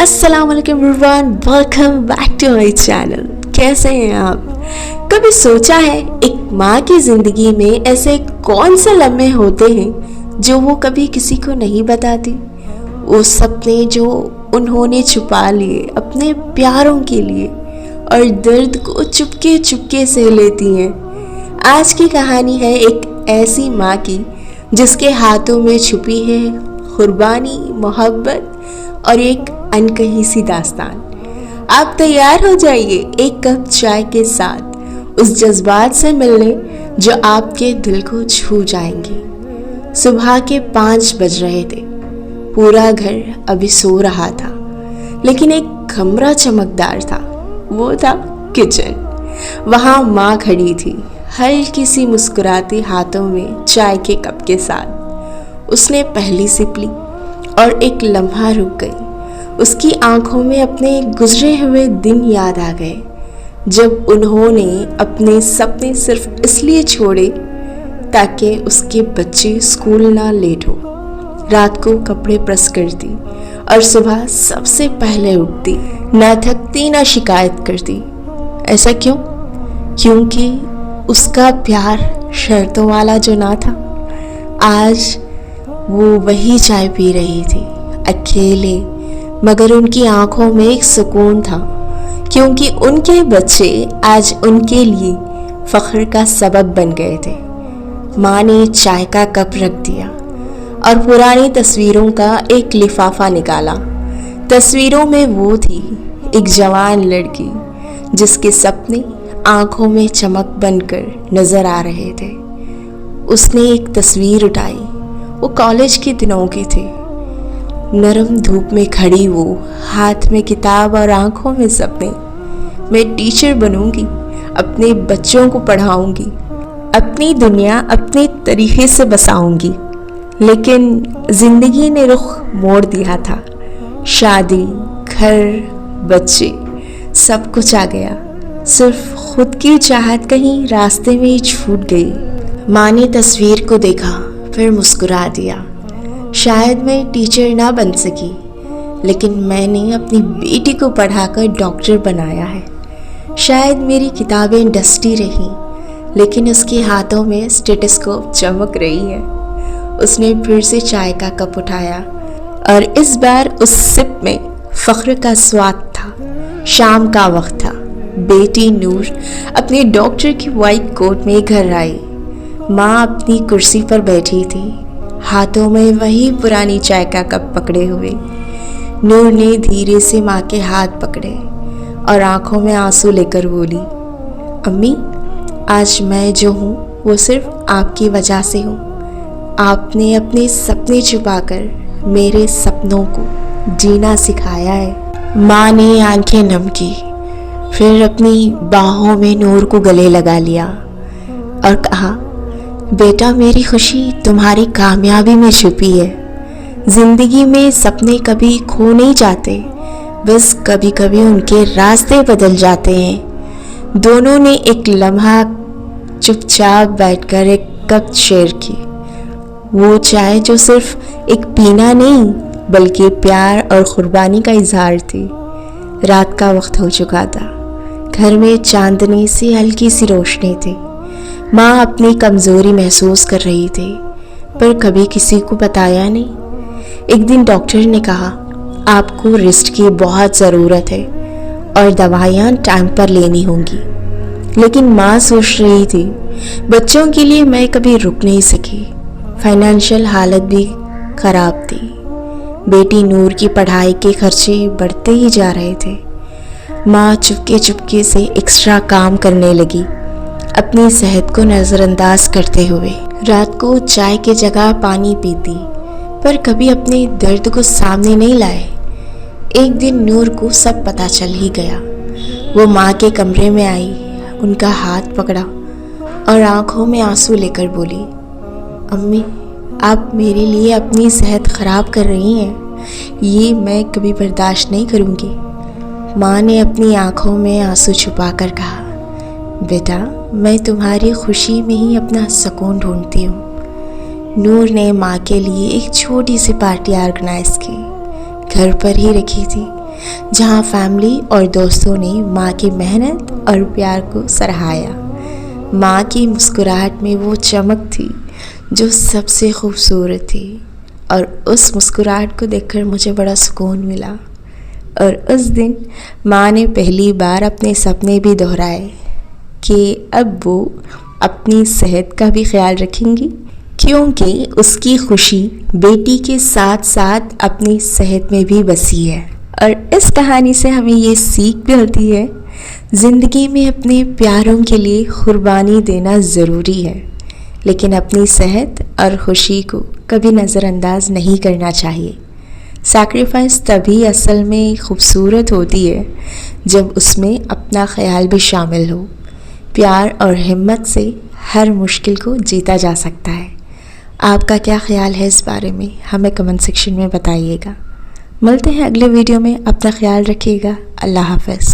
अस्सलाम वालेकुम everyone, welcome back to my channel. कैसे हैं आप? कभी सोचा है एक माँ की ज़िंदगी में ऐसे कौन से लम्हे होते हैं जो वो कभी किसी को नहीं बताती? वो सपने जो उन्होंने छुपा लिए अपने प्यारों के लिए और दर्द को चुपके चुपके से लेती हैं। आज की कहानी है एक ऐसी माँ की जिसके हाथों में छुपी है कुर्बानी, मोहब्बत और एक अनकही सी दास्तान। आप तैयार हो जाइए एक कप चाय के साथ उस जज्बात से मिलने जो आपके दिल को छू जाएंगे। सुबह के 5 बज रहे थे। पूरा घर अभी सो रहा था, लेकिन एक कमरा चमकदार था। वो था किचन। वहाँ माँ खड़ी थी, हल्की सी मुस्कुराती हाथों में चाय के कप के साथ। उसने पहली सिप ली और एक लम्हा रुक गई। उसकी आंखों में अपने गुजरे हुए दिन याद आ गए, जब उन्होंने अपने सपने सिर्फ इसलिए छोड़े ताकि उसके बच्चे स्कूल ना लेट हो। रात को कपड़े प्रेस करती और सुबह सबसे पहले उठती, ना थकती ना शिकायत करती। ऐसा क्यों? क्योंकि उसका प्यार शर्तों वाला जो ना था। आज वो वही चाय पी रही थी, अकेले, मगर उनकी आंखों में एक सुकून था, क्योंकि उनके बच्चे आज उनके लिए फख्र का सबब बन गए थे। माँ ने चाय का कप रख दिया और पुरानी तस्वीरों का एक लिफाफा निकाला। तस्वीरों में वो थी एक जवान लड़की जिसके सपने आंखों में चमक बनकर नजर आ रहे थे। उसने एक तस्वीर उठाई। वो कॉलेज के दिनों की थी। नरम धूप में खड़ी वो, हाथ में किताब और आंखों में सपने। मैं टीचर बनूंगी, अपने बच्चों को पढ़ाऊंगी, अपनी दुनिया अपने तरीके से बसाऊंगी। लेकिन जिंदगी ने रुख मोड़ दिया था। शादी, घर, बच्चे, सब कुछ आ गया। सिर्फ खुद की चाहत कहीं रास्ते में ही छूट गई। माँ ने तस्वीर को देखा, फिर मुस्कुरा दिया। शायद मैं टीचर ना बन सकी, लेकिन मैंने अपनी बेटी को पढ़ाकर डॉक्टर बनाया है। शायद मेरी किताबें डस्टी रहीं, लेकिन उसके हाथों में स्टेथोस्कोप चमक रही है। उसने फिर से चाय का कप उठाया और इस बार उस सिप में फख्र का स्वाद था। शाम का वक्त था। बेटी नूर अपने डॉक्टर की वाइट कोट में घर आई। माँ अपनी कुर्सी पर बैठी थी, हाथों में वही पुरानी चाय का कप पकड़े हुए। नूर ने धीरे से माँ के हाथ पकड़े और आंखों में आंसू लेकर बोली, अम्मी, आज मैं जो हूँ वो सिर्फ आपकी वजह से हूँ। आपने अपने सपने छुपाकर मेरे सपनों को जीना सिखाया है। माँ ने आंखें नम की, फिर अपनी बाहों में नूर को गले लगा लिया और कहा, बेटा, मेरी खुशी तुम्हारी कामयाबी में छुपी है। जिंदगी में सपने कभी खो नहीं जाते, बस कभी कभी उनके रास्ते बदल जाते हैं। दोनों ने एक लम्हा चुपचाप बैठकर एक कप शेयर की। वो चाय जो सिर्फ एक पीना नहीं, बल्कि प्यार और कुर्बानी का इजहार थी। रात का वक्त हो चुका था। घर में चांदनी सी हल्की सी रोशनी थी। माँ अपनी कमज़ोरी महसूस कर रही थी, पर कभी किसी को बताया नहीं। एक दिन डॉक्टर ने कहा, आपको रेस्ट की बहुत ज़रूरत है और दवाइयाँ टाइम पर लेनी होंगी। लेकिन माँ सोच रही थी, बच्चों के लिए मैं कभी रुक नहीं सकी। फाइनेंशियल हालत भी ख़राब थी। बेटी नूर की पढ़ाई के खर्चे बढ़ते ही जा रहे थे। माँ चुपके चुपके से एक्स्ट्रा काम करने लगी, अपनी सेहत को नज़रअंदाज करते हुए। रात को चाय की जगह पानी पीती, पर कभी अपने दर्द को सामने नहीं लाए। एक दिन नूर को सब पता चल ही गया। वो माँ के कमरे में आई, उनका हाथ पकड़ा और आंखों में आंसू लेकर बोली, अम्मी, आप मेरे लिए अपनी सेहत ख़राब कर रही हैं। ये मैं कभी बर्दाश्त नहीं करूँगी। माँ ने अपनी आंखों में आंसू छुपाकर कहा, बेटा, मैं तुम्हारी खुशी में ही अपना सुकून ढूंढती हूँ। नूर ने माँ के लिए एक छोटी सी पार्टी ऑर्गेनाइज की। घर पर ही रखी थी, जहां फैमिली और दोस्तों ने माँ की मेहनत और प्यार को सराहाया। माँ की मुस्कुराहट में वो चमक थी जो सबसे खूबसूरत थी, और उस मुस्कुराहट को देखकर मुझे बड़ा सुकून मिला। और उस दिन माँ ने पहली बार अपने सपने भी दोहराए कि अब वो अपनी सेहत का भी ख्याल रखेंगी, क्योंकि उसकी खुशी बेटी के साथ साथ अपनी सेहत में भी बसी है। और इस कहानी से हमें ये सीख मिलती है, ज़िंदगी में अपने प्यारों के लिए कुर्बानी देना ज़रूरी है, लेकिन अपनी सेहत और खुशी को कभी नज़रअंदाज नहीं करना चाहिए। सैक्रिफाइस तभी असल में खूबसूरत होती है जब उसमें अपना ख्याल भी शामिल हो। प्यार और हिम्मत से हर मुश्किल को जीता जा सकता है। आपका क्या ख्याल है इस बारे में, हमें कमेंट सेक्शन में बताइएगा। मिलते हैं अगले वीडियो में, अपना ख्याल रखिएगा। अल्लाह हाफ़िज़।